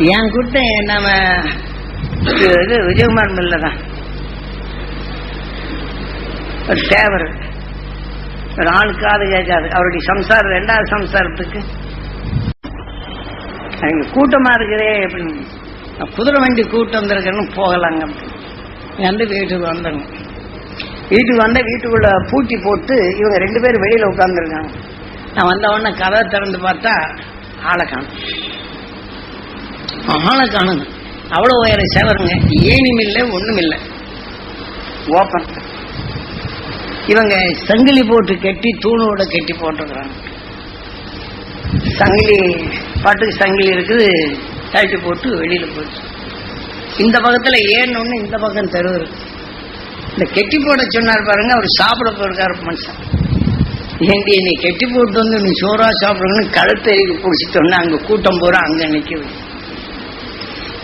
என் கூட்டம் நம்ம இது விஜயகுமார் மில்ல தான் ஒரு தேவர், ஒரு ஆளுக்கு காது கேட்காது. அவருடைய சம்சாரம், ரெண்டாவது சம்சாரத்துக்கு அங்க கூட்டமா இருக்குதே அப்படின்னு, குதிரை வண்டி கூட்டம் வந்திருக்கன்னு போகலாங்க அப்படின்னு வீட்டுக்கு வந்தாங்க. வீட்டுக்கு வந்தா வீட்டுக்குள்ள பூட்டி போட்டு இவங்க 2 பேரும் வெளியில உட்கார்ந்துருக்காங்க. நான் வந்த உடனே கதை திறந்து பார்த்தா ஆளை காணும். ஆளை காணுங்க. அவ்வளவு உயர செவருங்க, ஏனியும் இல்லை ஒண்ணும் இல்லை, ஓப்பன். இவங்க சங்கிலி போட்டு கட்டி தூணோட கட்டி போட்டுக்கிறாங்க. சங்கிலி பாட்டுக்கு சங்கிலி இருக்குது, கட்டி போட்டு வெளியில போச்சு. இந்த பக்கத்துல ஏன்னு இந்த பக்கம் தெருவு. இந்த கெட்டி போட சொன்னார் பாருங்க, அவர் சாப்பிட போயிருக்காரு மனுஷன். ஏண்டி நீ கெட்டி போட்டு வந்து நீ சோறா சாப்பிடுங்கன்னு கழுத்தறிக்கு பிடிச்சிட்டோன்னா அங்க கூட்டம் போற அங்க நிக்குது.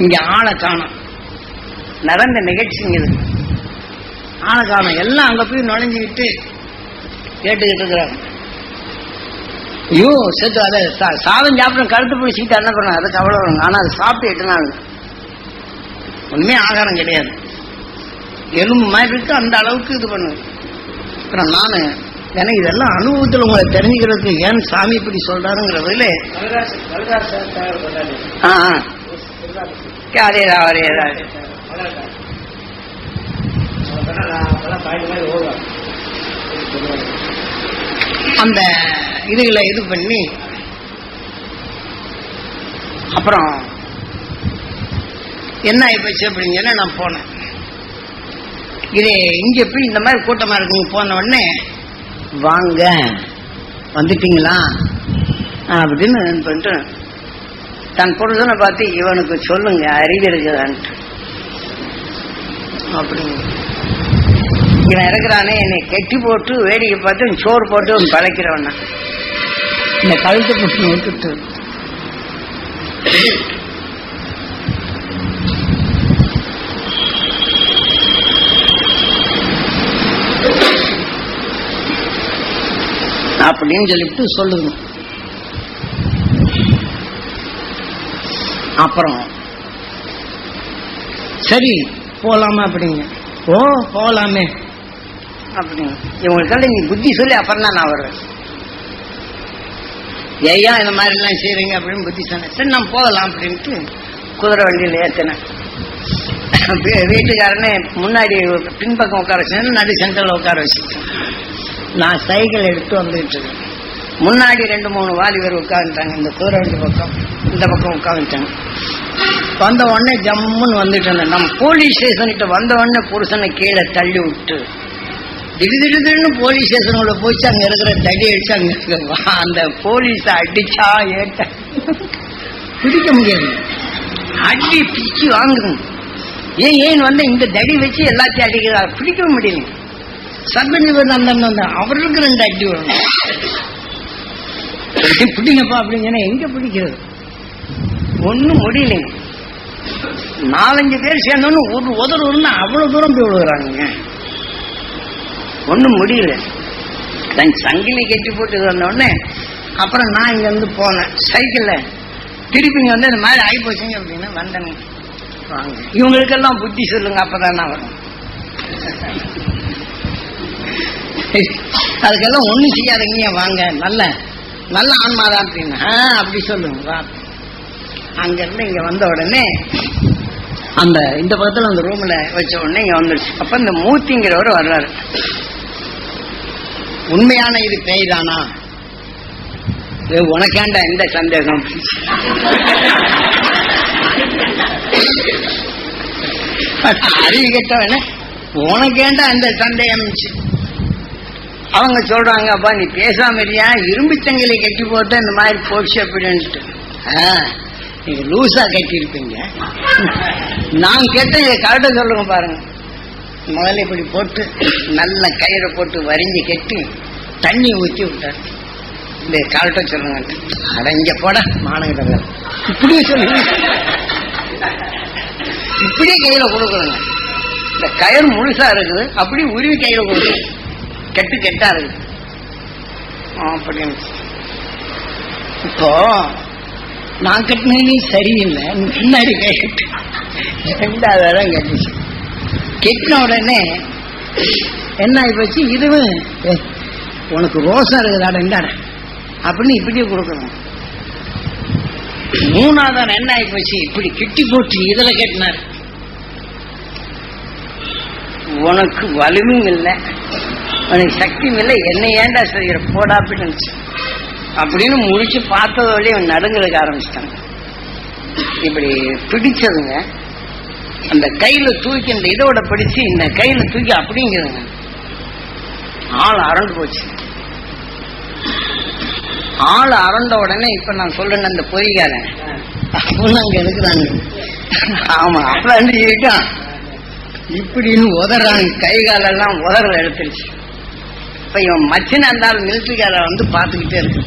இங்க ஆளை காணும். நடந்த நிகழ்ச்சிங்கிறது ஆளை காணும். எல்லாம் அங்க போய் நுழைஞ்சுக்கிட்டு கேட்டுக்கிட்டு இருக்கிறாங்க. ஐயோ சேர்த்து அதை சாதம் சாப்பிட கழுத்து பிடிச்சிக்கிட்டு என்ன பண்ண, அதுக்கு அவ்வளோ வருங்க. ஆனா அதை சாப்பிட்டு 8 நாள் ஒண்ணுமே ஆகாரம் கிடையாது, எலும்பு மாதிரி இருக்கு. அந்த அளவுக்கு இது பண்ணுது. அப்புறம் நானு எனக்கு இதெல்லாம் அனுபவத்தில் உங்களை தெரிஞ்சுக்கிறதுக்கு ஏன் சாமி இப்படி சொல்றாருங்கிறதுல அதேதான் அந்த இதுகளை இது பண்ணி அப்புறம் என்ன ஆயிப்போச்சு அப்படின்னு சொன்னா நான் போனேன். இது இங்க போய் இந்த மாதிரி கூட்டமா இருக்குங்க. போன உடனே வாங்க வந்துட்டீங்களா அப்படின்னு பண்ணிட்டு தன் பொருளை பார்த்து இவனுக்கு சொல்லுங்க அறிவு இருக்குதான்ட்டு அப்படின்னு. இவன் இருக்கிறானே என்னை கெட்டி போட்டு வேடிக்கை பார்த்து சோறு போட்டு பழைக்கிறவனா இந்த கழுத்து புட்டு விட்டுட்டு அப்படின்னு சொல்லிட்டு சொல்லுங்க. அப்புறம் சரி போலாமா அப்படிங்க. ஓ போலாமே அப்படிங்க. இவங்களுக்காக நீ புத்தி சொல்லி அப்புறம் தான் நான் வருவேன். ஐயா இந்த மாதிரி எல்லாம் செய்றீங்க அப்படின்னு புத்தி சொன்னேன். சரி நான் போகலாம் அப்படின்ட்டு குதிரை வண்டியில் ஏற்றினேன். வீட்டுக்காரனே முன்னாடி பின்பக்கம் உட்கார வச்சு நடு சென்டர்ல உட்கார வச்சுட்டேன். நான் சைக்கிள் எடுத்து வந்துட்டு இருக்கேன். முன்னாடி 2-3 வாலிபர் உட்காந்துட்டாங்க. இந்த குதிரை வண்டி பக்கம் இந்த பக்கம் உட்காந்துட்டாங்க. வந்த உடனே ஜம்முன்னு வந்துட்டு இருந்தேன். நம்ம போலீஸ் ஸ்டேஷன்கிட்ட வந்த உடனே புருஷனை கீழே தள்ளி விட்டு திடீர்னு போலீஸ் ஸ்டேஷனுக்குள்ள போச்சு. அங்க இருக்கிற தடி அடிச்சு அங்க அந்த போலீஸ அடிச்சா ஏட்ட பிடிக்க முடியாது. அடி பிச்சு வாங்கணும். ஏன் வந்து இந்த தடி வச்சு எல்லாத்தையும் அடிக்கிறார், பிடிக்க முடியல. சர்பஞ்சவர் அந்த அவருக்கு 2 அடி வரணும். பிடிங்கப்பா அப்படின்னு எங்க பிடிக்கிறது ஒன்னும் முடியலைங்க. 4-5 பேர் சேர்ந்தோன்னு ஒரு உதறுன்னு அவ்வளவு தூரம் போய் விடுறாங்க. ஒன்னும் முடியல. சங்கிலி கட்டி போட்டு வந்த உடனே அப்புறம் நான் இங்க இருந்து போனேன் சைக்கிள்ல. திருப்பி வந்து இந்த மாதிரி ஆகி போச்சுங்க அப்படின்னு வந்தேங்க. வாங்க இவங்களுக்கெல்லாம் புத்தி சொல்லுங்க, அப்பதான் நான் வரும். அதுக்கெல்லாம் ஒண்ணும் செய்யாதீங்க, வாங்க நல்ல நல்ல ஆன்மாதான் அப்படின்னா அப்படி சொல்லுங்க வா. அங்க இருந்து இங்க வந்த உடனே அந்த இந்த பக்கத்துல அந்த ரூம்ல வச்ச உடனே இங்க வந்துருச்சு. அப்ப இந்த மூர்த்திங்கிறவர் வர்றாரு. உண்மையான இது பேய் தானா, உனக்கேண்டா எந்த சந்தேகம்? அறிவு கேட்டவன உனக்கேண்டா எந்த சந்தேகம்? அவங்க சொல்றாங்க, அப்பா நீ பேசாம இல்லையா, இரும்பு சங்கிலி கட்டி போட்டு இந்த மாதிரி போச்சு அப்படின்ட்டு. நீங்க லூசா கட்டி இருப்பீங்க. நான் கேட்ட இதை கரெக்டா சொல்லுங்க பாருங்க. முதல்ல இப்படி போட்டு நல்ல கயிறை போட்டு வரிஞ்சு கட்டி தண்ணி ஊற்றி விட்டாரு. இந்த கரெக்டா சொல்லுங்க. அட இங்க போட மானங்கிட்ட இப்படியே சொல்லுங்க, இப்படியே கையில கொடுக்கணுங்க. இந்த கயிறு முழுசா இருக்குது, அப்படி உருவி கையில கொடுக்கணும். கெட்டு கெட்டா இருக்கு. அப்படின்னு இப்போ நான் கட்டினே சரியில்லை, பின்னாடி கை கட்டு. 2வது இடம் கட்டிச்சு. கெட்டின உடனே என்ன ஆகி போச்சு, இதுவும் உனக்கு ரோசா இருக்குதாட இந்தாட அப்படின்னு இப்படியே கொடுக்கணும். 3வது என்ன ஆகி போச்சு, இப்படி கிட்டி போட்டு இதுல கட்டினார். உனக்கு வலிமையும் இல்லை, உனக்கு சக்தியும் இல்லை, என்ன ஏண்டா செய்கிற போடா அப்படின்னு அப்படின்னு முடிச்சு பார்த்ததோடய அவன் நடுங்களுக்கு ஆரம்பிச்சிட்டாங்க. இப்படி பிடிச்சதுங்க அந்த கையில தூக்கி இந்த இதோட பிடிச்சு இந்த கையில தூக்கி அப்படிங்கிறதுங்க ஆள் அரண்டு போச்சு. ஆள் அரண்ட உடனே இப்ப நான் சொல்றேன் அந்த பொறிகாரன் அப்படின்னு அங்க இருக்கிறாங்க. ஆமா அப்ப இப்படின்னு உதறாங்க, கை காலெல்லாம் உதற எடுத்துருச்சு. இப்ப இவன் மச்சின இருந்தாலும் மிலிட்டரிக்கார வந்து பார்த்துக்கிட்டே இருக்கு.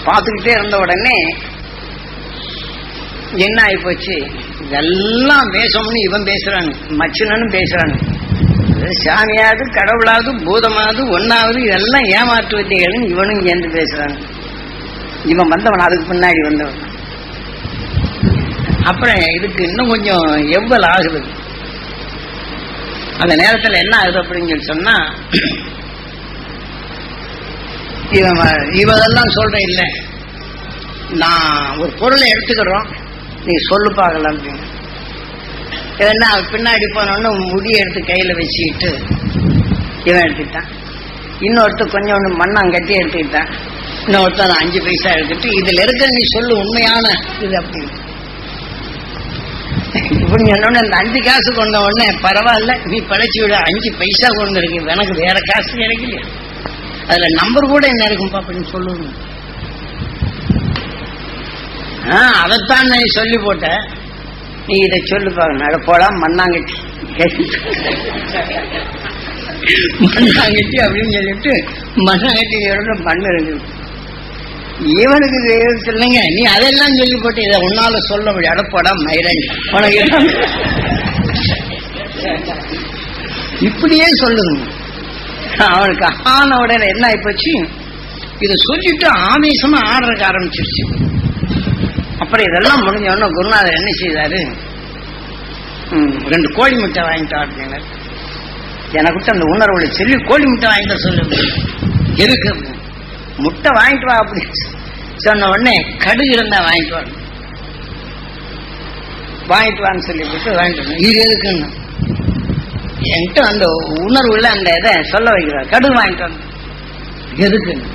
பார்த்துக்கிட்டே இருந்த உடனே என்ன ஆகி போச்சு, இதெல்லாம் பேசணும்னு இவன் பேசுறாங்க, மச்சினன்னு பேசுறாங்க. சாமியாவது கடவுளாவது பூதமாவது ஒன்னாவது இதெல்லாம் ஏமாற்று வித்தைகள்னு இவனும் சேர்ந்து பேசுறாங்க. இவன் வந்தவன், அதுக்கு முன்னாடி வந்தவன். அப்புறம் இதுக்கு இன்னும் கொஞ்சம் எவ்வளவு ஆகுது. அந்த நேரத்தில் என்ன ஆகுது அப்படின்னு சொல்லி சொன்னா, இவெல்லாம் சொல்றேன் இல்லை, நான் ஒரு பொருளை எடுத்துக்கிறோம், நீ சொல்லு பார்க்கலாம் அப்படின்னு. ஏன்னா பின்னாடி போனோன்னு முடிய எடுத்து கையில வச்சுக்கிட்டு இவன் எடுத்துக்கிட்டான். இன்னொருத்தர் கொஞ்சோண்டு மண்ணாங்கட்டி எடுத்துக்கிட்டான். இன்னொருத்தர் 5 பைசா எடுத்துட்டு இதுல இருக்க நீ சொல்லு உண்மையான இது அப்படின்னு. இப்படி சொன்னோடனே அந்த 5 காசு கொண்ட உடனே பரவாயில்ல நீ படைச்சு விட, 5 பைசா கொண்டு இருக்கு, எனக்கு வேற காசு கிடைக்கலையா, அதுல நம்பர் கூட என்ன இருக்கும்பா அப்படின்னு சொல்லுங்க. அதைத்தான் நான் சொல்லி போட்ட, நீ இதை சொல்லு பாருங்க. நடப்போடா மண்ணாங்கட்டி மண்ணாங்கட்டி அப்படின்னு சொல்லிட்டு மண்ணாங்கட்டியோட மண்ணு இருக்கு. இவனுக்கு சொல்லுங்க, நீ அதெல்லாம் சொல்லி போட்டு இதை உன்னால சொல்ல முடியும். அடப்போடா மயிரன் உனக்கு இப்படியே சொல்லுங்க. அவனுக்கு ஆன உடனே என்ன ஆயிப்போச்சு, இதை சொல்லிட்டு ஆவேசமா ஆடுறதுக்கு ஆரம்பிச்சிருச்சு. அப்புறம் இதெல்லாம் முடிஞ்ச உடனே குருநாதர் என்ன செய்தாரு, 2 கோழி முட்டை வாங்கிட்டு அப்படின்னாரு. எனக்கு அந்த உணர்வுல சொல்லி கோழி முட்டை வாங்கிட்டு சொல்லுங்க, எதுக்கு முட்டை வாங்கிட்டு வா அப்படின்னு சொன்ன உடனே கடுகு இருந்தா வாங்கிட்டு வான்னு சொல்லிவிட்டு வாங்கிட்டு வரணும். இது எதுக்குன்னு என்கிட்ட அந்த உணர்வுல அந்த இதை சொல்ல வைக்கிறார். கடுகு வாங்கிட்டு வரணும், எதுக்குன்னு.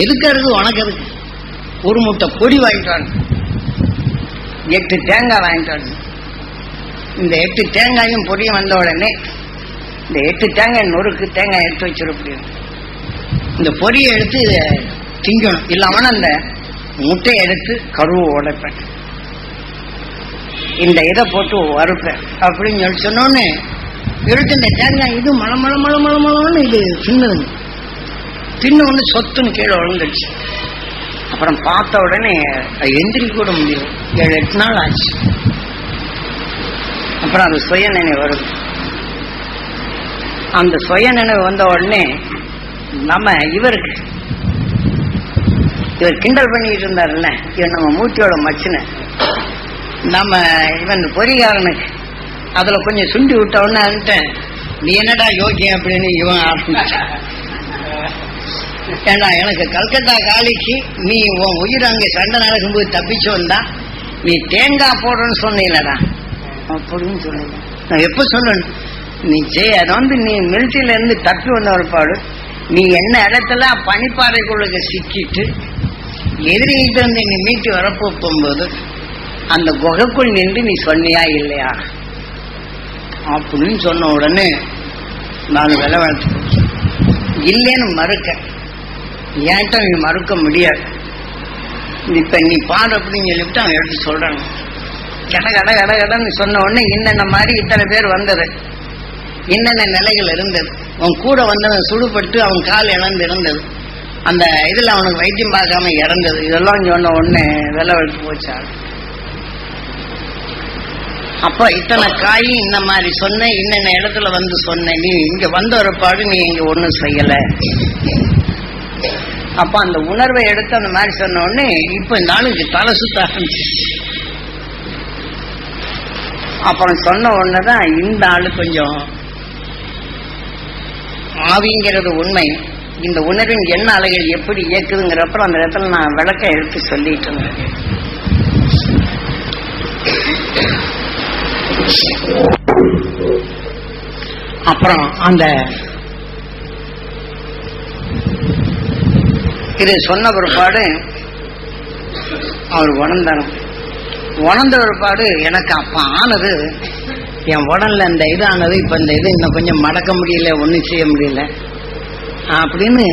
எதுக்கு இருக்கு உனக்கு எதுக்கு, ஒரு முட்டை பொடி வாங்கிட்டு வரணும், 8 தேங்காய் வாங்கிட்டு வரணும். இந்த 8 தேங்காயும் பொடியும் வந்த உடனே இந்த 8 தேங்காய் நொறுக்கு தேங்காய் எடுத்து வச்சிட முடியும். இந்த பொரியை எடுத்து திங்கணும், இல்லாம அந்த முட்டையை எடுத்து கருவை உடைப்பேன், இந்த இதை போட்டு வறுப்பேன் அப்படின்னு சொல்லி சொன்னோன்னு எடுத்து இந்த தேங்காய் இது மழை மழை மழை மழை மழைன்னு இது தின்னுதுங்க. தின்னு ஒன்று சொத்துன்னு கீழே விழுந்துடுச்சு. அப்புறம் பார்த்த உடனே எந்திரிக்க கூட முடியும். 7-8 நாள் ஆச்சு. அப்புறம் அந்த சுய நினைவு வருது. அந்த சுய நினைவு வந்த உடனே நம்ம இவர் கிண்டல் பண்ணிட்டு இருந்தாருல்ல, இவன் நம்ம மூட்டியோட மச்சின, நம்ம இவன் பொறிகாரனுக்கு அதுல கொஞ்சம் சுண்டி விட்ட உடனே நீ என்னடா யோக்கியம் அப்படின்னு இவன் ஆரம்பிச்சான். ஏண்டா எனக்கு கல்கத்தா காலிக்கு நீ உன் உயிர் அங்கே சண்டை நடக்கும்போது தப்பிச்சு வந்தா நீ தேங்காய் போடுறன்னு சொன்னீங்களடா அப்படின்னு சொல்லுங்க. நான் எப்ப சொல்லணும், நீ அது நீ மிலிட்டரியில இருந்து தப்பி வந்த ஒரு பாடு, நீ என்ன இடத்துல பனிப்பாறைக்குள்ள சிக்கிட்டு எதிரிகிட்ட இருந்து நீ மீட்டு வரப்போ போகும்போது அந்த குகைக்குள் நின்று நீ சொன்னியா இல்லையா அப்படின்னு சொன்ன உடனே நான் விலை வளர்த்து இல்லைன்னு மறுக்க, ஏன்ட்ட நீ மறுக்க முடியாது, இப்ப நீ பாடு அப்படின்னு சொல்லிவிட்டு அவன் எடுத்து சொல்றாங்க. கடன்னு சொன்ன உடனே என்னென்ன மாதிரி இத்தனை பேர் வந்தது, என்னென்ன நிலைகள் இருந்தது, அவன் கூட வந்தவன் சுடுபட்டு அவன் கால் இழந்து இருந்தது, அந்த இதுல அவனுக்கு வைத்தியம் பார்க்காம இறந்தது, இதெல்லாம் சொன்ன உடனே விலை வளர்த்து போச்சாள். அப்ப இத்தனை காயும் இந்த மாதிரி சொன்ன, இன்னென்ன இடத்துல வந்து சொன்ன, நீ இங்க வந்த ஒரு பாடு நீ இங்க ஒண்ணும் செய்யல, அப்ப அந்த உணர்வை எடுத்து அந்த மாதிரி சொன்ன உடனே இப்ப இந்த ஆளுக்கு தலை சுத்த ஆரம்பிச்சிருச்சு. அப்புறம் சொன்ன உடனேதான் இந்த ஆளு கொஞ்சம் ஆவிங்கிறது உண்மை, இந்த உணர்வின் எண்ண அலைகள் எப்படி இயக்குதுங்கிறப்ப அந்த இடத்துல நான் விளக்க எடுத்து சொல்லிட்டு இருந்தேன். அப்புறம் அந்த இது சொன்ன பிற்பாடு அவர் உணர்ந்த பிற்பாடு எனக்கு அப்ப ஆனது என் உடல்ல இந்த இது ஆனது, இப்ப இந்த இது இன்னும் கொஞ்சம் மடக்க முடியல, ஒன்றும் செய்ய முடியல அப்படின்னு.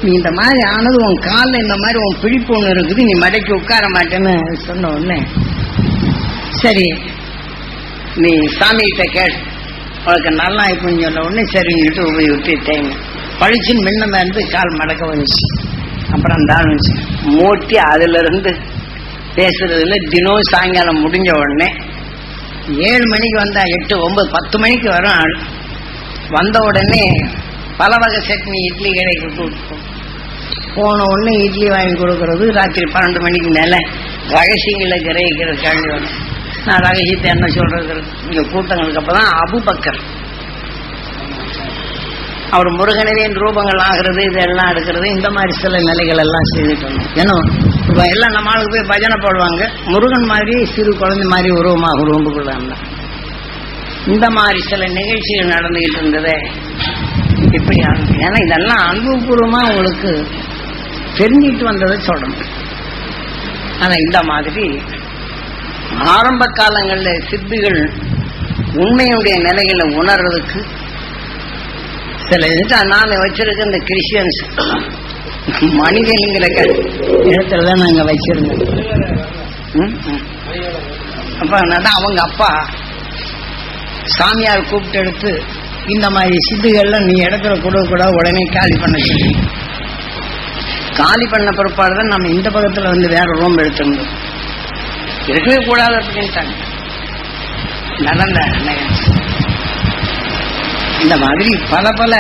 நீ இந்த மாதிரி ஆனது உன் காலில் இந்த மாதிரி உன் பிடிப்பு ஒன்று இருக்குது, நீ மடக்கி உட்கார மாட்டேன்னு சொன்ன உடனே சரி நீ சாமிகிட்ட கேட்டு உனக்கு நல்லா ஆயிப்புன்னு சொன்ன உடனே சரிங்கிட்டு போய் விட்டுட்டேங்க. பழிச்சுன்னு மின்னமே இருந்து கால் மடக்க வந்துச்சு. அப்புறம் அந்த ஆள் வந்துச்சு மூட்டி அதுல இருந்து பேசுறதுல தினம் சாயங்காலம் முடிஞ்ச உடனே 7 மணிக்கு வந்தா 8, 9, 10 மணிக்கு வரும் ஆள். வந்த உடனே பல வகை சட்னி இட்லி கடைக்கு கொடுப்போம். போன உடனே இட்லி வாங்கி கொடுக்கறது. ராத்திரி 12 மணிக்கு மேல ரகசியங்களை கிரகிக்கிறதுக்காண்டி வரும். நான் ரகசியத்தை என்ன சொல்றது இங்க கூட்டங்களுக்கு. அப்பதான் அபூபக்கர் அவர் முருகனவின் ரூபங்கள் ஆகிறது, இதெல்லாம் எடுக்கிறது, இந்த மாதிரி சில நிலைகள் எல்லாம் செய்துட்டு வந்தோம். ஏன்னா இப்ப எல்லாம் நம்ம ஆளுக்கு போய் பஜனை போடுவாங்க, முருகன் மாதிரி சிறு குழந்தை மாதிரி உருவமாக ரூம்புக்குள்ள. இந்த மாதிரி சில நிகழ்ச்சிகள் நடந்துகிட்டு இருந்ததே இப்படி. ஏன்னா இதெல்லாம் அனுபவபூர்வமா உங்களுக்கு தெரிஞ்சிட்டு வந்ததை சொல்லணும். ஆனா இந்த மாதிரி ஆரம்ப காலங்களில் சித்துகள் உண்மையுடைய நிலைகளை உணர்றதுக்கு சில நான் வச்சிருக்க இந்த கிறிஸ்டியன்ஸ் மனிதனுங்கிற இடத்துலதான் நாங்க வச்சிருந்தோம். அப்ப அதான் அவங்க அப்பா சாமியார் கூப்பிட்டு எடுத்து இந்த மாதிரி சித்துகள்லாம் நீ இடத்துல கொடுக்க உடனே காலி பண்ண சொல்லி, காலி பண்ண பிற்பாடுதான் நம்ம இந்த பக்கத்துல வந்து வேற ரூம் எடுத்திருந்தோம். இருக்கவே கூடாது அப்படின்ட்டாங்க. நடந்த இந்த மாதிரி பல பல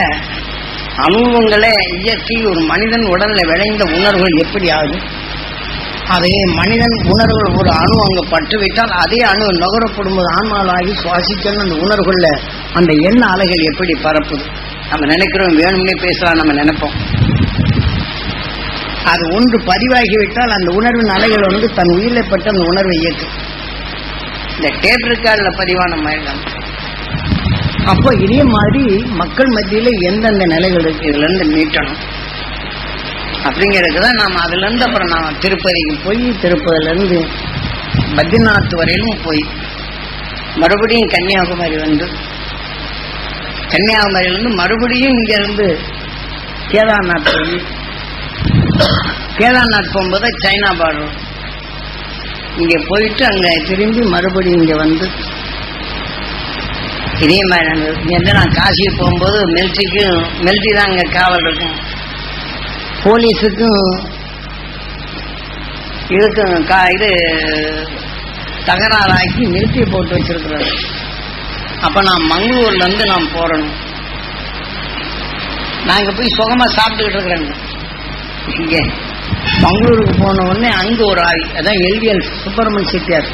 அனுபவங்களே இயற்கை ஒரு மனிதன் உடல்ல விளைந்த உணர்வுகள் எப்படி ஆகுது, அதே மனிதன் உணர்வுகள் ஒரு அணு அங்க பட்டுவிட்டால் அதே அணு நுகரப்படும் போது ஆன்மாவாகி சுவாசிக்கணும். அந்த உணர்வுகள்ல அந்த எண்ண அலைகள் எப்படி பரப்புது. நம்ம நினைக்கிறோம் வேணும்னே பேசலாம், நம்ம நினைப்போம். அது ஒன்று பதிவாகிவிட்டால் அந்த உணர்வின் அலைகள் வந்து தன் உயிரை பட்டு அந்த உணர்வை இயக்கும். இந்த டேப் ரெக்கார்ட்ல பதிவான மாதிரி அப்போ இதே மாதிரி மக்கள் மத்தியில எந்தெந்த நிலைகள் இருக்கு இதுல இருந்து மீட்டணும் அப்படிங்கிறதுதான் நாம அதுல இருந்து அப்புறம் நாம திருப்பதிக்கு போய் திருப்பதில இருந்து பத்ரிநாத் வரையிலும் போய் மறுபடியும் கன்னியாகுமரி வந்து கன்னியாகுமரியிலிருந்து மறுபடியும் இங்க இருந்து கேதார்நாத் போய் கேதார்நாத் போகும்போது சைனா பார்டர் இங்க போயிட்டு அங்க திரும்பி மறுபடியும் இங்க வந்து இதே மாதிரி நடந்தது. நான் காசி போகும்போது மிலிட்ரி தான் அங்க காவல் இருக்கும், போலீஸுக்கும் இதுக்கும் இது தகராறாக்கி மிலிட்ரி போட்டு வச்சிருக்கிறாரு. அப்ப நான் மங்களூர்ல இருந்து நான் போறணும். நான் இங்க போய் சுகமா சாப்பிட்டுக்கிட்டு இருக்கிறேங்க. இங்க மங்களூருக்கு போன உடனே அங்க ஒரு ஆவி, அதான் எல்விஎல் சுப்பிரமணிய செட்டியார்,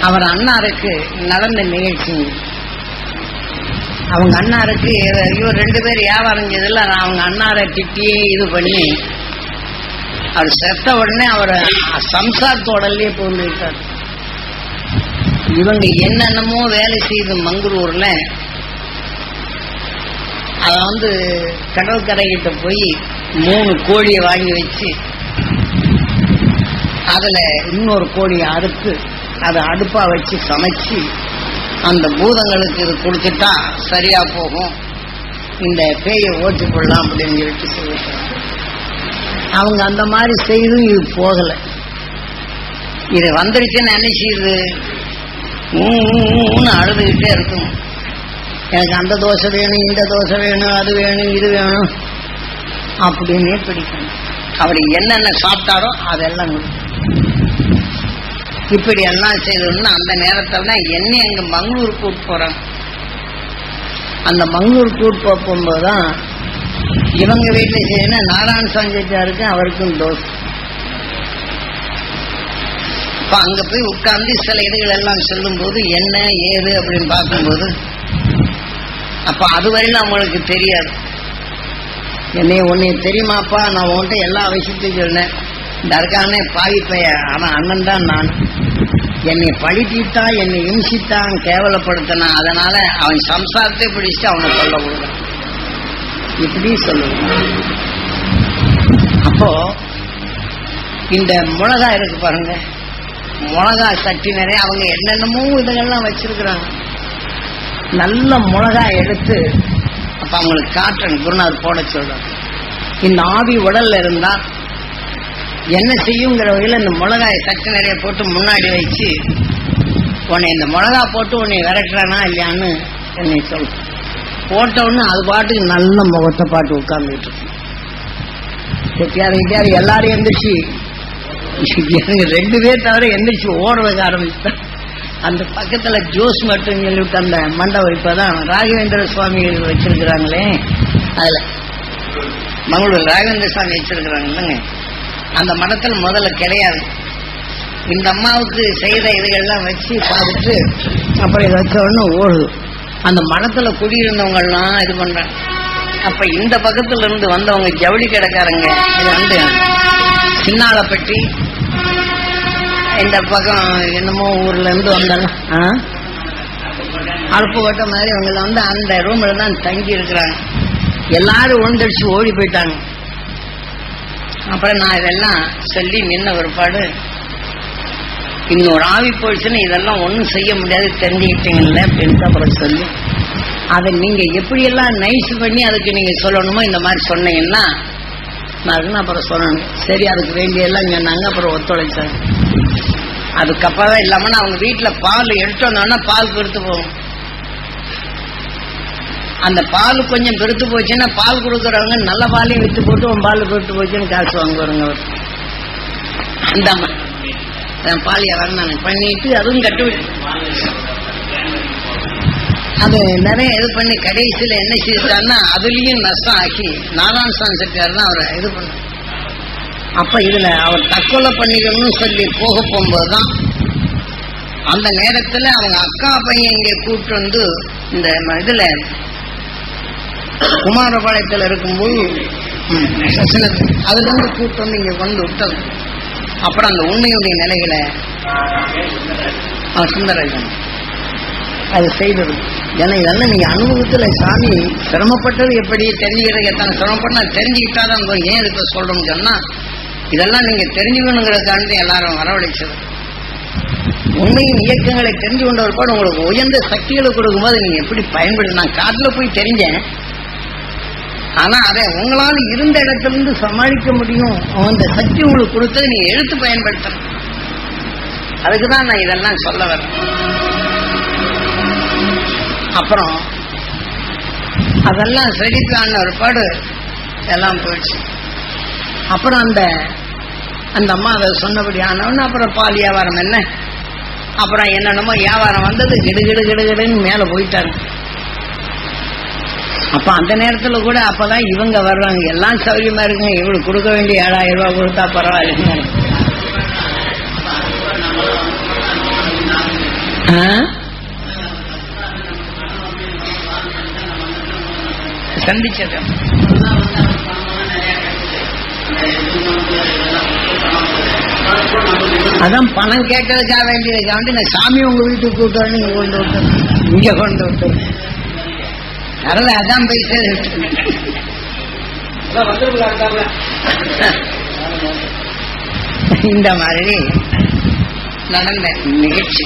அவர் அண்ணாருக்கு நடந்த நிகழ்ச்சி. அவங்க அண்ணாருக்கு இவர் 2 பேர் வியாபாரம் செய்ததில்ல, அவங்க அண்ணாரை திட்டியே இது பண்ணி அவர் செத்த உடனே அவரை சம்சாரத்தோடலே போந்துட்டார். இவங்க என்னென்னமோ வேலை செய்து மங்களூர்ல அத வந்து கடற்கரைகிட்ட போய் 3 கோழியை வாங்கி வச்சு அதுல இன்னொரு கோழியை அறுத்து அதை அடுப்பா வச்சு சமைச்சு அந்த பூதங்களுக்கு இது கொடுத்துட்டா சரியா போகும், இந்த பேயை ஓட்டி கொள்ளலாம் அப்படின்னு சொல்லிட்டு சொல்லிட்டாங்க. அவங்க அந்த மாதிரி செய்தும் இது போகல. இது வந்துருச்சுன்னு நினைச்சு இது அழுதுகிட்டே இருக்கும். எனக்கு அந்த தோசை வேணும், இந்த தோசை வேணும், அது வேணும், இது வேணும் அப்படின்னே பிடிக்கணும். அவர் என்னென்ன சாப்பிட்டாரோ அதெல்லாம் இப்படி எல்லாம் செய்தோம்னா அந்த நேரத்தில் தான் என்னை அங்க மங்களூர் கூட்டு போறாங்க. அந்த மங்களூர் கூட்டு போகும்போதுதான் இவங்க வீட்டுல செய்யணும் நாராயணசாமி செட்டியாருக்கும் அவருக்கும் தோசை. இப்ப அங்க போய் உட்கார்ந்து சில இதுகள் எல்லாம் சொல்லும் போது என்ன ஏது அப்படின்னு பார்க்கும்போது அப்ப அதுவரையிலும் அவங்களுக்கு தெரியாது. உன்னை தெரியுமாப்பா, நான் உன்கிட்ட எல்லா விஷயத்தையும் சொன்னேன். இந்த இருக்கானே பாவி பைய, அவன் அண்ணன் தான் நான். என்னை பழித்திட்டான், என்னை இம்சித்தான், கேவலப்படுத்தினான். அதனால அவன் சம்சாரத்தை பிடிச்சு அவனை சொல்ல விடுறான். இப்படி சொல்லுவான். அப்போ இந்த மிளகா இருக்கு பாருங்க, மிளகா சட்டி நிறைய அவங்க என்னென்னமோ இதெல்லாம் வச்சிருக்கிறாங்க. நல்ல மிளகா எடுத்து அப்ப அவங்களுக்கு காட்டுறேன். குருநாதர் போட சொல்றாங்க. இந்த ஆவி உடல்ல இருந்தா என்ன செய்யுங்கிற வகையில இந்த மிளகாயை சட்டி நிறைய போட்டு முன்னாடி வச்சு உன்னை இந்த மிளகா போட்டு உன்னை விரட்டுறானா இல்லையான்னு என்னை சொல்ல போட்ட உடனே அது பாட்டுக்கு நல்ல முகத்தை பாட்டு உட்கார்ந்துட்டு இருக்கு. செட்டியார் எல்லாரும் எந்திரிச்சு 2 பேர் தவிர எந்திரிச்சு ஓடுறதுக்கு ஆரம்பிச்சுட்டான். அந்த பக்கத்துல ஜோஸ் மட்டும் சொல்லிவிட்டு அந்த மண்டபம் இப்பதான் ராகவேந்திர சுவாமி வச்சிருக்கிறாங்களே, அதுல மங்களூர் ராகவேந்திர சுவாமி வச்சிருக்கிறாங்க இல்லைங்க, அந்த மடத்துல முதல்ல கிடையாது. இந்த அம்மாவுக்கு செய்த இதுகள்லாம் வச்சு பார்த்துட்டு அப்புறம் இதை வச்ச உடனே ஓடுது. அந்த மடத்துல குடியிருந்தவங்க எல்லாம் இது பண்றாங்க. அப்ப இந்த பக்கத்துல இருந்து வந்தவங்க ஜவுளி கடைக்காரங்க இது வந்து சின்னாலப்பட்டி இந்த பக்கம் என்னமோ ஊர்ல இருந்து வந்தாலும் அழுப்பு ஓட்ட மாதிரி அவங்க வந்து அந்த ரூம்ல தான் தங்கி இருக்கிறாங்க. எல்லாரும் உழுந்தடிச்சு ஓடி போயிட்டாங்க. அப்புறம் நான் இதெல்லாம் சொல்லி நின்ன ஒருபாடு இன்னொரு ஆவி போயிடுச்சுன்னு இதெல்லாம் ஒன்றும் செய்ய முடியாது தெரிஞ்சுக்கிட்டீங்கல்ல அப்படின்னு அப்புறம் சொல்லி அதை நீங்க எப்படியெல்லாம் நைஸ் பண்ணி அதுக்கு நீங்க சொல்லணுமோ இந்த மாதிரி சொன்னீங்கன்னா நான் அப்புறம் சொல்லணும். சரி, அதுக்கு வேண்டியெல்லாம் சொன்னாங்க. அப்புறம் ஒத்துழைச்சாங்க. அதுக்கப்புறம் இல்லாமன்னா அவங்க வீட்டுல பால் எடுத்து வந்தோம்னா பால் பெருத்து போகும். அந்த பால் கொஞ்சம் பெருத்து போச்சுன்னா பால் கொடுக்குறவங்க நல்ல பாலையும் வித்து போட்டு உன் பால் பெருத்து போச்சுன்னு காசு வாங்குவாங்க. அவர் அந்த பால் யாரும் பண்ணிட்டு அதுவும் கட்டுவிட்டு அது நிறைய இது பண்ணி கடைசியில என்ன செய்தாருன்னா அதுலயும் நஷ்டம் ஆக்கி நாராயணசாமி செட்டியார் தான் அவரை இது பண்ண. அப்ப இதுல அவர் தற்கொலை பண்ணிக்கணும்னு சொல்லி போக போகும்போதுதான் அந்த நேரத்துல அவங்க அக்கா பையன் இங்க கூப்பிட்டு வந்து இந்த இதுல குமாரபாளையத்துல இருக்கும்போது அதுல இருந்து கூப்பிட்டு வந்து இங்க கொண்டு விட்டது. அப்புறம் அந்த உண்மையுடைய நிலைகளை சுந்தரராஜன் அது செய்தது. ஏன்னா இதெல்லாம் நீங்க அனுபவத்துல சாமி சிரமப்பட்டது எப்படி தெரிஞ்சுக்கிறது எத்தனை சிரமப்பட்டா தெரிஞ்சுக்கிட்டாதான் ஏன் இதுக்கு சொல்றோம்னு சொன்னா இதெல்லாம் நீங்க தெரிஞ்சுக்கணுங்கிறதுக்காண்டி எல்லாரும் வரவழைச்சது. உண்மையின் இயக்கங்களை தெரிஞ்சு கொண்ட ஒரு பாடு உங்களுக்கு உயர்ந்த சக்திகளை கொடுக்கும்போது நீங்க எப்படி பயன்படுத்த. நான் காட்டுல போய் தெரிஞ்சேன், ஆனா அதை உங்களால் இருந்த இடத்துல இருந்து சமாளிக்க முடியும். அந்த சக்தி உங்களுக்கு கொடுத்தது நீங்க எழுத்து பயன்படுத்தணும். அதுக்குதான் நான் இதெல்லாம் சொல்ல வரேன். அப்புறம் அதெல்லாம் செடிக்கான ஒரு பாடு எல்லாம் போயிடுச்சு. அப்புறம் அந்த அம்மா அதை சொன்னபடி ஆனவொன்னு அப்புறம் பால் வியாபாரம் என்ன, அப்புறம் என்னென்னமோ வியாபாரம் வந்தது. கிடுகிடுன்னு மேல போயிட்டாரு. அப்ப அந்த நேரத்துல கூட அப்பதான் இவங்க வர்றாங்க. எல்லாம் சௌரியமா இருக்குங்க, இவங்களுக்கு கொடுக்க வேண்டிய 7000 ரூபாய் கொடுத்தா பரவாயில்லைங்க. சந்திச்சது அதான் பணம் கேட்டதுக்காக வேண்டியதுக்காக நான் சாமி உங்க வீட்டுக்கு கூட்டு வந்து இங்க கொண்டு விட்டேன், இங்க கொண்டு விட்டேன். அதனால அதான் பைசா இந்த மாதிரி நடந்த நிகழ்ச்சி.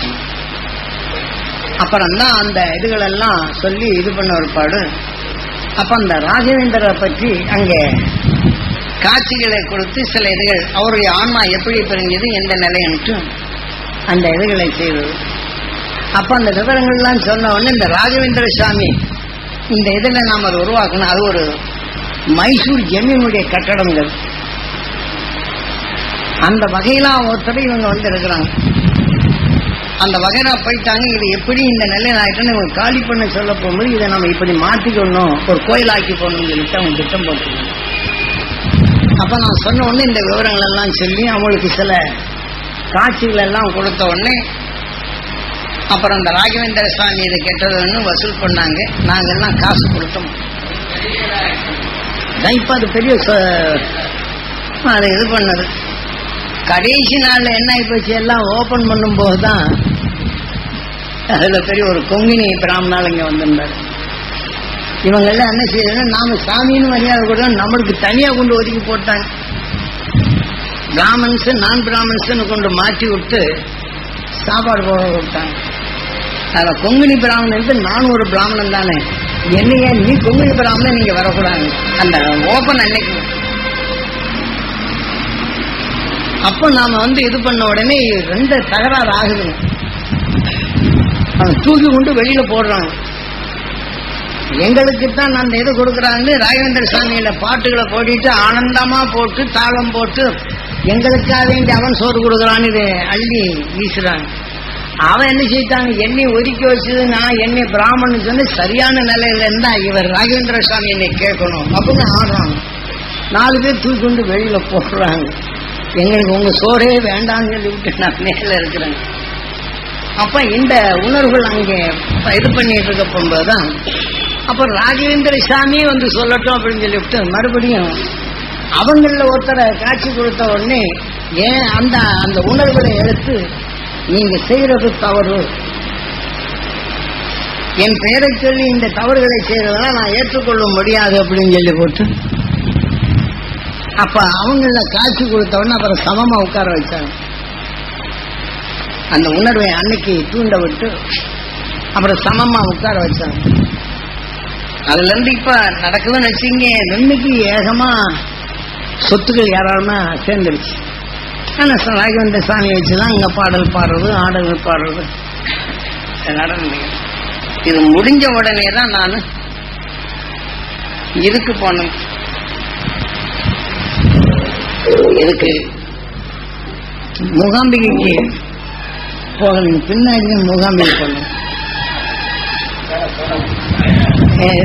அப்புறம் தான் அந்த இதுகளெல்லாம் சொல்லி இது பண்ண ஒரு பாடு. அப்ப அந்த ராகவேந்திரரை பற்றி அங்கே காட்சிகளை கொடுத்து சில இதுகள் அவருடைய ஆன்மா எப்படி பிரிஞ்சது எந்த நிலையன்ட்டு அந்த இதுகளை செய்தது. அப்ப அந்த விவரங்கள்லாம் சொன்ன உடனே இந்த ராகவேந்திர சுவாமி இந்த இதுல நாம் அதை உருவாக்கணும். அது ஒரு மைசூர் ஜமீனுடைய கட்டடங்கள். அந்த வகையில ஒருத்தர் இவங்க வந்து இருக்கிறாங்க. அந்த வகைரா போயிட்டாங்க. இது எப்படி இந்த நிலையில் ஆயிட்டோன்னு இவங்க காலி பண்ண சொல்ல போகும்போது இதை நம்ம இப்படி மாற்றிக்கணும், ஒரு கோயிலாக்கி போகணும்னு சொல்லிட்டு அவங்க திட்டம் போட்டுருக்காங்க. அப்ப நான் சொன்ன உடனே இந்த விவரங்கள் எல்லாம் சொல்லி அவங்களுக்கு சில காட்சிகள் எல்லாம் கொடுத்த உடனே அப்புறம் அந்த ராகவேந்திர சுவாமி இதை கெட்டதுன்னு வசூல் பண்ணாங்க. நாங்க எல்லாம் காசு கொடுத்தோம். இப்ப அது பெரிய அதை இது பண்ணது. கடைசி நாள்ல என்ன ஆயிப்போச்சு, எல்லாம் ஓபன் பண்ணும் போதுதான் அதுல பெரிய ஒரு கொங்கினி பிராமணால் இங்க வந்திருந்தாரு. இவங்க எல்லாம் என்ன செய்யணும், நாம சாமின்னு மரியாதை கூட நம்மளுக்கு தனியா கொண்டு ஒதுக்கி போட்டாங்க. பிராமன்ஸ் நான் பிராமன்ஸ் கொண்டு மாற்றி விட்டு சாப்பாடு போட விட்டாங்க. அதுல கொங்கினி பிராமணன் நானும் ஒரு பிராமணன் தானே, என்னைய நீ கொங்கினி பிராமணன் நீங்க வரக்கூடாது அந்த ஓபன் அன்னைக்கு. அப்ப நாம இது பண்ண உடனே ரெண்டு தகராறு ஆகுது. அவன் தூக்கி கொண்டு வெளியில போடுறாங்க. எங்களுக்குத்தான் அந்த இது கொடுக்குறாங்க. ராகவேந்திர சாமியில பாட்டுகளை போட்டிட்டு ஆனந்தமா போட்டு தாளம் போட்டு எங்களுக்காக வேண்டி அவன் சோறு கொடுக்குறான்னு இது அள்ளி வீசுறாங்க. அவன் என்ன செய்தாங்க, என்னை ஒதுக்கி வச்சது நான் என்னை பிராமணன் சொன்ன சரியான நிலையில இருந்தா இவர் ராகவேந்திர சாமி என்னை கேட்கணும் அப்படின்னு ஆடுறாங்க. 4 பேர் தூக்கி கொண்டு வெளியில போடுறாங்க. எங்களுக்கு உங்க சோறே வேண்டாம்னு சொல்லி விட்டு நான் மேல இருக்கிறேன். அப்ப இந்த உணர்வுகள் அங்கே இது பண்ணிட்டு இருக்க போகும்போதுதான் அப்புறம் ராகவேந்திர சாமி சொல்லட்டும் அப்படின்னு சொல்லிவிட்டு மறுபடியும் அவங்கள ஒருத்தரை காட்சி கொடுத்த உடனே ஏன் அந்த அந்த உணர்வுகளை எடுத்து நீங்க செய்யறது தவறு, என் பெயரை சொல்லி இந்த தவறுகளை செய்யறதெல்லாம் நான் ஏற்றுக்கொள்ள முடியாது அப்படின்னு சொல்லி போட்டு அப்ப அவங்கள காட்சி கொடுத்த உடனே அப்புறம் சமமா உட்கார வச்சாங்க. அந்த உணர்வை அன்னைக்கு தூண்ட விட்டு அப்புறம் சமமா உட்கார வச்சாங்க. அதுல இருந்து இப்ப நடக்குதுன்னு வச்சுங்க, இன்னைக்கு ஏகமா சொத்துக்கள் யாராலுமே சேர்ந்துருச்சு. ஆனா ராகவேந்திர சாமியை வச்சுதான் அங்க பாடல் பாடுறது, ஆடல்கள் பாடுறது நடந்து. இது முடிஞ்ச உடனே தான் நான் இதுக்கு போனேன். இதுக்கு மூகாம்பிகைக்கு போகணும். பின்னாடி மூகாம்பிகை போனேன்.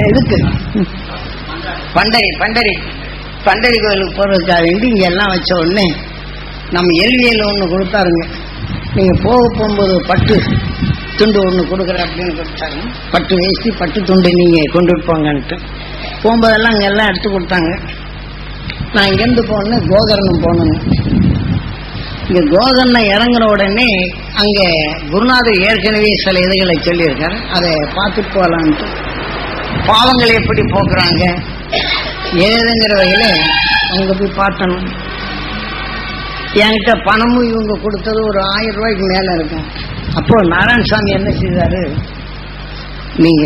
இதுக்கு பண்டரி கோயிலுக்கு போறதுக்காக வேண்டி இங்க எல்லாம் வச்ச உடனே நம்ம எல்வியில ஒண்ணு கொடுத்தாருங்க. நீங்க போகும்போது பட்டு துண்டு ஒண்ணு கொடுக்குற அப்படின்னு கொடுத்தாங்க. பட்டு வேஷ்டி பட்டு துண்டு நீங்க கொண்டுட்டு போங்கன்ட்டு போகும்போதெல்லாம் அங்க எல்லாம் எடுத்து கொடுத்தாங்க. நான் இங்கிருந்து போனேன் கோகர்ணம் போனேங்க. இங்க கோகர்ணம் இறங்குற உடனே அங்க குருநாதர் ஏற்கனவே சில இதுகளை சொல்லியிருக்காரு, அதை பார்த்துட்டு போகலான்ட்டு பாவங்களை எப்படி போக்குறாங்க ஏதுங்கிற வகையில அங்க போய் பார்த்தணும். என்கிட்ட பணமும் இவங்க கொடுத்தது ஒரு 1000 ரூபாய்க்கு மேல இருக்கும். அப்போ நாராயணசாமி என்ன செய்தாரு, நீங்க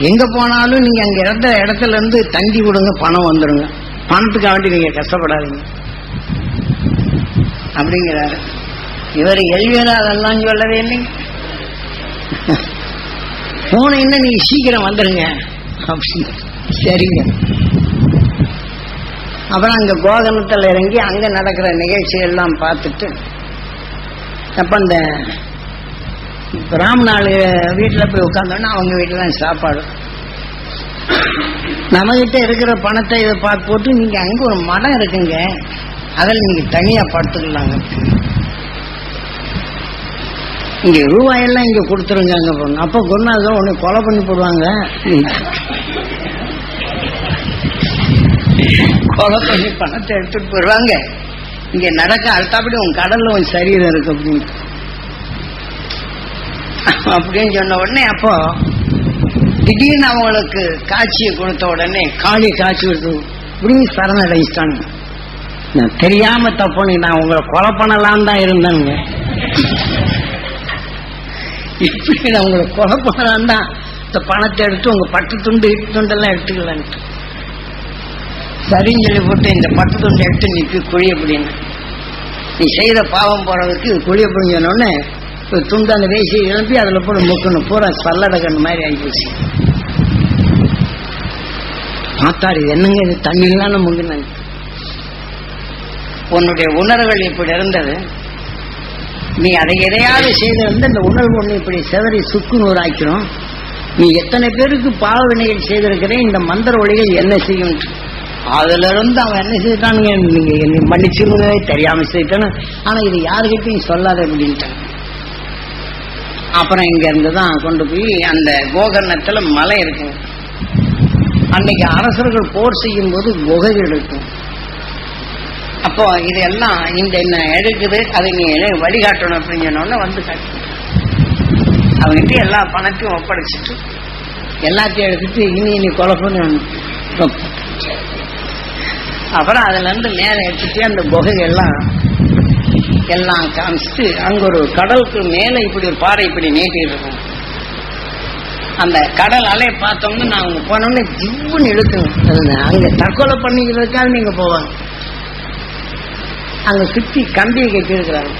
எங்க போனாலும் நீங்க அங்க இருந்த இடத்துல இருந்து தண்டி கொடுங்க, பணம் வந்துருங்க, பணத்துக்காக வேண்டி நீங்க கஷ்டப்படாதீங்க அப்படிங்கிறாரு. இவர் எல்வியரா அதெல்லாம் சொல்லவே இல்லைங்க. போனீங்கன்னா நீங்க சீக்கிரம் வந்துருங்க அப்படின்னு. சரிங்க. அப்புறம் அங்க கோகர்ணத்துல இறங்கி அங்க நடக்கிற நிகழ்ச்சி எல்லாம் பார்த்துட்டு அப்ப அந்த பிராமணாளு வீட்டுல போய் உட்கார்ந்தோன்னா அவங்க வீட்டுல தான் சாப்பாடு. நம்ம கிட்ட இருக்கிற பணத்தை இதை பார்த்து போட்டு நீங்க அங்க ஒரு மடம் இருக்குங்க, அதில் நீங்க தனியா படுத்துக்கலாங்க. இங்க ரூபாயெல்லாம் இங்க கொடுத்துருங்க அங்க போகணும். அப்ப குருநாதர் உன்னை கொலை பண்ணி போடுவாங்க, கொலை பண்ணி பணத்தை எடுத்துட்டு போடுவாங்க. இங்க நடக்க அடுத்தபடி உன் கடல்ல உன் சரீரம் இருக்கு அப்படின்னு சொன்ன உடனே அப்போ திடீர்னு அவங்களுக்கு காட்சியை கொடுத்த உடனே காளியை காட்சி கொடுத்து இப்படி சரணடைச்சிட்டாங்க. நான் தெரியாம தப்பு, நான் உங்களை கொலை பண்ணலாம் தான் இருந்தேங்க, இப்படி நான் உங்களை கொலை பண்ணலாம் தான் இந்த பணத்தை எடுத்து உங்க பட்டு துண்டு இட்டு துண்டெல்லாம் எடுத்துக்கலான்ட்டு சரின்னு சொல்லி போட்டு இந்த பட்டு துண்டை எடுத்து நீ குழி அப்படின்னு நீ செய்த பாவம் போறதுக்கு குழி அப்படின்னு சொன்னோடனே துண்டு அந்த வேசியை எழுப்பி அதுல போட முக்கணும், பூரா சல்லடகன் மாதிரி ஆகிப்போச்சு. பார்த்தாரு, என்னங்க இது தண்ணிலாம் முங்கினாங்க. உன்னுடைய உணர்வுகள் இப்படி இருந்தது, நீ அதை எதையாவது செய்திருந்து இந்த உணர்வு ஒண்ணு இப்படி செதறி சுக்கு நூறாக்கிறோம். நீ எத்தனை பேருக்கு பாவ வினைகள் செய்திருக்கிறேன், இந்த மந்திர ஒளிகள் என்ன செய்யும். அதுல இருந்து அவன் என்ன செய்தானுங்க, நீங்க என்னை மன்னிச்சிருங்க, தெரியாம செய்தானு, ஆனா இது யாருக்கிட்டையும் சொல்லாத அப்படின்ட்டாங்க. அப்புறம் இங்க இருந்துதான் கொண்டு போய் அந்த கோகர்ணத்துல மலை இருக்குங்க. அன்னைக்கு அரசர்கள் போர் செய்யும் போது குகைகள் இருக்கும். அப்போ இதெல்லாம் இந்த என்ன எடுக்குது, அதை நீ வழிகாட்டணும் அப்படின்னு சொன்னோன்னா வந்து காட்டு. அவங்ககிட்ட எல்லா பணத்தையும் ஒப்படைச்சிட்டு எல்லாத்தையும் எடுத்துட்டு இனி கொலை பண்ணி அப்புறம் அதுல இருந்து மேலே எடுத்துட்டு அந்த குகைகள்லாம் எல்லாம் காமிச்சிட்டு அங்க ஒரு கடலுக்கு மேல இப்படி ஒரு பாறை இப்படி நீட்டி இருக்கும். அந்த கடல் அலையை பார்த்தோம்னா நான் அவங்க போனோம்னு ஜிவ்வுன்னு இழுக்குங்க. அங்க தற்கொலை பண்ணிக்கிறதுக்காக நீங்க போவாங்க. அங்க சுத்தி கம்பியை கட்டி இருக்கிறாங்க.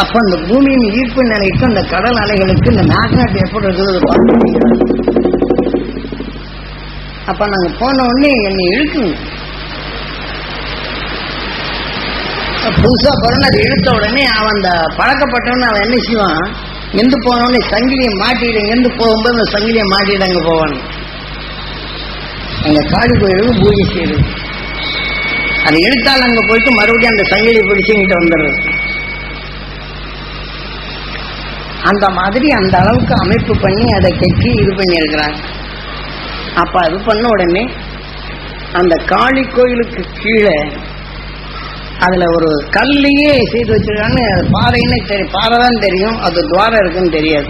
அப்ப அந்த பூமியின் ஈர்ப்பு நிலைக்கு அந்த கடல் அலைகளுக்கு இந்த மேக்னட் எப்படி இருக்குது. அப்ப நாங்க போன உடனே என்னை இழுக்குங்க. புதுசா பிறந்த அது இழுத்த உடனே அவன் அந்த பழக்கப்பட்டவன அவன் என்ன செய்வான், எந்து போனோடனே சங்கிலியை மாட்டிடு, எந்து போகும்போது அந்த சங்கிலியை மாட்டிட்டு அங்க போவானு. அங்க காளி கோயிலுக்கு பூஜை செய்யுது. அதை இழுத்தால் அங்க போயிட்டு மறுபடியும் அந்த சங்கிலியை பிடிச்சு இங்கிட்ட வந்துடுறது. அந்த மாதிரி அந்த அளவுக்கு அமைப்பு பண்ணி அதை கட்டி இது பண்ணி இருக்கிறாங்க. அப்ப அது பண்ண உடனே அந்த காளி கோயிலுக்கு கீழே அதுல ஒரு கல்லையே செய்து வச்சிருக்காங்க. அது பாறைன்னு தெரியும், பாறை தான் தெரியும், அது துவாரம் இருக்குன்னு தெரியாது.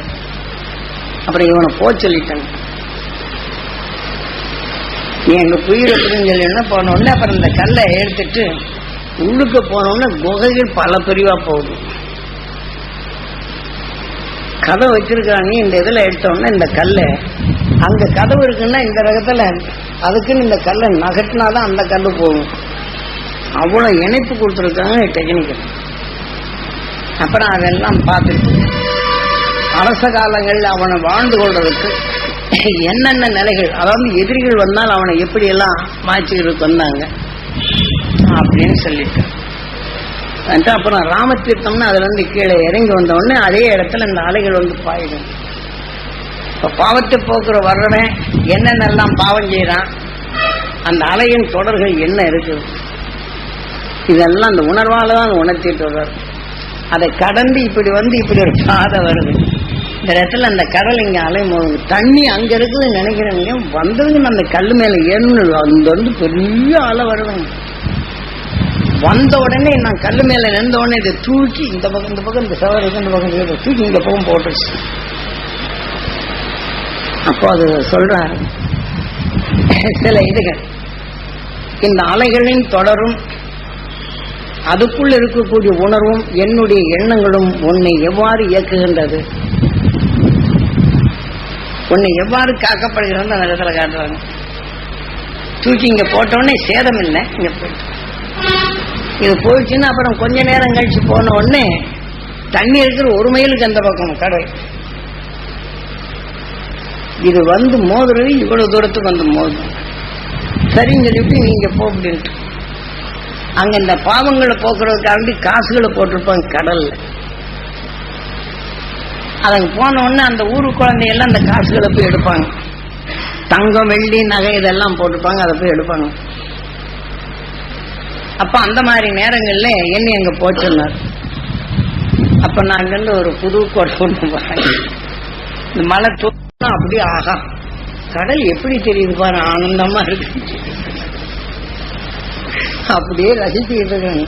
அப்புறம் இவனை போ சொல்லிட்டாங்க, நீ எங்க புயிர் இருக்குன்னு சொல்லி போன உடனே அப்புறம் இந்த கல்லை எடுத்துட்டு உள்ளுக்கு போனோடனே குகைகள் பல பிரிவா போகுது. கதவு வச்சிருக்காங்க. இந்த இதுல எடுத்தோம்னா இந்த கல்லை அங்க கதவு இருக்குன்னா இந்த ரகத்துல அதுக்குன்னு இந்த கல்லை நகட்டினாதான் அந்த கல்லு போகும். அவ்வளவு இணைப்பு கொடுத்துருக்காங்க டெக்னிக்கல். அப்புறம் அதெல்லாம் பார்த்துட்டு அரச காலங்கள் அவனை வாழ்ந்து கொள்றதுக்கு என்னென்ன நிலைகள், அதாவது எதிரிகள் வந்தால் அவனை எப்படி எல்லாம் மாற்றிக்கிட்டு வந்தாங்க அப்படின்னு சொல்லிட்டு அப்புறம் ராமதீர்த்தம்னு அதுல இருந்து கீழே இறங்கி வந்த உடனே அதே இடத்துல இந்த அலைகள் வந்து பாயிடும். இப்ப பாவத்தை போக்குற வர்றவன் என்னென்னலாம் பாவம் செய்யறான், அந்த அலையின் தொடர்கள் என்ன இருக்குது, இதெல்லாம் அந்த உணர்வால தான் உணர்த்திட்டு வர்றாரு. அதை கடந்து இப்படி வந்து இப்படி ஒரு பாதை வருது. இந்த இடத்துல அந்த கடல் இங்க அலை போகுது, தண்ணி அங்க இருக்குதுன்னு நினைக்கிறேங்க. வந்ததுங்க அந்த கல்லு மேல ஏறணும், அங்க வந்து பெரிய அலை வருதுங்க. வந்த உடனே நான் கல்லு மேல நின்ற உடனே இதை தூக்கி இந்த பக்கம் இந்த சவர இந்த பக்கம் தூக்கி இந்த பக்கம் போட்டுருச்சு. அப்போ அது சொல்றாரு சில இதுகள், இந்த அலைகளின் தொடரும் அதுக்குள்ள இருக்கக்கூடிய உணர்வும் என்னுடைய எண்ணங்களும் உன்னை எவ்வாறு இயக்குகின்றது, உன்னை எவ்வாறு காக்கப்படுகிறது அந்த இடத்துல காட்டுறாங்க. தூக்கி இங்க போட்டோடனே சேதம் இல்லை, இங்க போயிட்டு இது போயிடுச்சுன்னா அப்புறம் கொஞ்ச நேரம் கழிச்சு போன உடனே தண்ணி இருக்கிற ஒரு மைலுக்கு அந்த பக்கம் கடல். இது வந்து மோதுறது இவ்வளவு தூரத்துக்கு வந்து மோதும். சரின்னு சொல்லிட்டு நீங்க போ அப்படின்ட்டு அங்க இந்த பாவங்களை போக்குறதுக்காண்டி காசுகளை போட்டிருப்பாங்க கடல்ல. அதுக்கு போன உடனே அந்த ஊரு குழந்தையெல்லாம் அந்த காசுகளை போய் எடுப்பாங்க. தங்கம் வெள்ளி நகை இதெல்லாம் போட்டிருப்பாங்க, அதை போய் எடுப்பாங்க. அப்ப அந்த மாதிரி நேரங்கள்ல என்ன எங்க போச்சுன்னார். அப்ப நான் அங்கிருந்து ஒரு புது கோட்டை கொண்டு போறேன். இந்த மலை தூக்கம் அப்படியே ஆகா கடல் எப்படி தெரியுது பாரு, ஆனந்தமா இருக்கு. அப்படியே ரசிச்சுக்கிட்டு இருக்கேன்.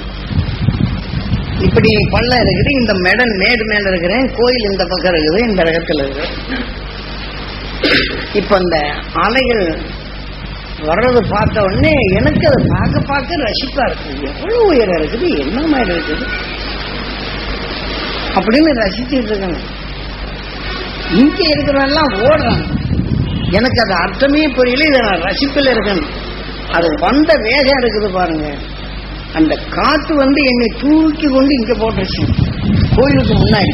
இப்படி பள்ளம் இருக்குது, இந்த மேடு மேல இருக்கிறேன், கோயில் இந்த பக்கம் இருக்குது, இந்த இடத்துல இருக்கு. இப்ப இந்த அலைகள் வர்றது பார்த்த உடனே எனக்கு அதை பார்க்க ரசிப்பா இருக்கு. எவ்வளவு உயரம் இருக்குது, என்ன மாதிரி இருக்குது அப்படின்னு ரசிச்சுட்டு இருக்காங்க. இங்க இருக்கிறவெல்லாம் ஓடுறாங்க. எனக்கு அது அர்த்தமே புரியல, இதை நான் ரசிப்பில் இருக்கணும். அது வந்த வேகம் இருக்குது பாருங்க. அந்த காத்து வந்து என்னை தூக்கி கொண்டு இங்க போட்டுருச்சு கோயிலுக்கு முன்னாடி.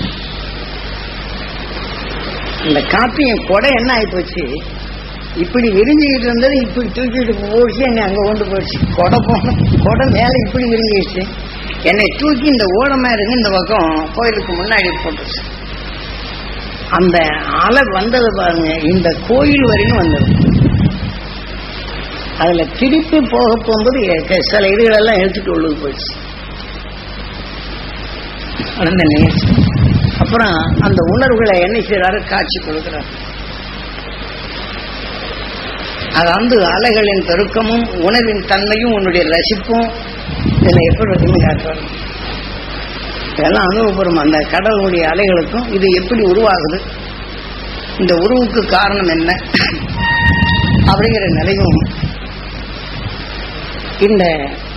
இந்த காத்து என் கொடை என்ன ஆகி போச்சு, இப்படி விரிஞ்சுக்கிட்டு இருந்தது இப்படி தூக்கிட்டு போச்சு, என்னை அங்க கொண்டு போயிடுச்சு. கொடை மேல இப்படி விரிஞ்சிடுச்சு, என்னை தூக்கி இந்த ஓடமா இருந்து இந்த பக்கம் கோயிலுக்கு முன்னாடி போட்டுச்சு. அந்த அலை வந்தது பாருங்க, இந்த கோயில் வரைக்கும் வந்தது. அதுல திருப்பி போக போகும்போது சில இதுகளெல்லாம் எடுத்துட்டு உள்ளது போயிடுச்சு. அந்த நிகழ்ச்சி அப்புறம் அந்த உணர்வுகளை என்ன செய்யறாரு, காட்சி கொடுக்கிறார். அது அலைகளின் பெருக்கமும் உணவின் தன்மையும் உன்னுடைய ரசிப்பும் இதுல எப்படி இருக்குன்னு காட்டுறாரு. இதெல்லாம் அனுபவப்படும். அந்த கடலுடைய அலைகளுக்கும் இது எப்படி உருவாகுது, இந்த உருவுக்கு காரணம் என்ன அப்படிங்கிற நிலையும், இந்த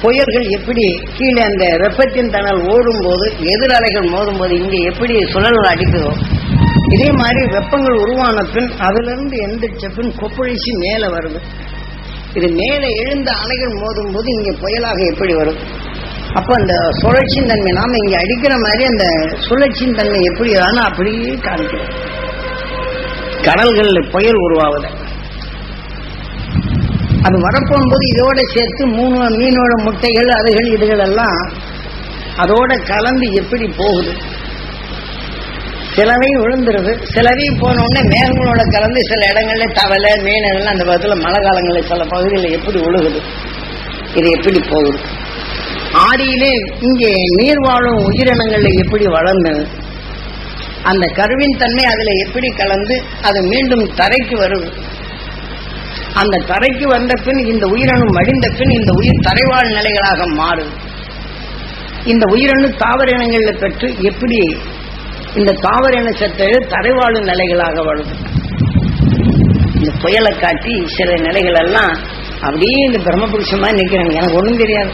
புயல்கள் எப்படி கீழே அந்த வெப்பத்தின் தணல் ஓடும் போது எதிரலைகள் மோதும் போது இங்கே எப்படி சுழல்கள் அடிக்குதோ, இதே மாதிரி வெப்பங்கள் உருவான பின் அதுல இருந்து எந்திரிச்ச பின் கொப்பளிச்சு மேல வருது. இது மேலே எழுந்த அலைகள் மோதும் போது இங்க புயலாக எப்படி வரும். அப்ப அந்த சுழற்சியின் தன்மை நாம இங்க அடிக்கிற மாதிரி அந்த சுழற்சியின் தன்மை எப்படி ஆனா அப்படியே காமிக்கிறோம். கடல்கள் புயல் உருவாகுது. அது வரப்போகும்போது இதோட சேர்த்து 3 மீனோட முட்டைகள் அதுகள் இதுகள் எல்லாம் அதோட கலந்து எப்படி போகுது. சிலவை விழுந்துருது, சிலவை போன உடனே மேகங்களோட கலந்து சில இடங்கள்ல தவளை மீனர்கள் அந்த பக்கத்தில் மழை காலங்களில் சில பகுதிகளில் எப்படி ஒழுகுது, இது எப்படி போகுது. ஆடியிலே இங்கே நீர் வாழும் உயிரினங்கள்ல எப்படி வளர்ந்தது, அந்த கருவின் தன்மை அதுல எப்படி கலந்து அது மீண்டும் தரைக்கு வருது. அந்த தரைக்கு வந்த பின் இந்த உயிரணு மடிந்த பின் இந்த உயிர் தரைவாழ் நிலைகளாக மாறுது. இந்த உயிரணு தாவர இனங்கள்ல பெற்று எப்படி இந்த தாவர இன சத்து தரைவாழும் நிலைகளாக வருது. இந்த புயலை காட்டி சில நிலைகள் எல்லாம் அப்படியே இந்த பிரம்மபுருஷமா நிற்கிறாங்க. எனக்கு ஒண்ணும் தெரியாது.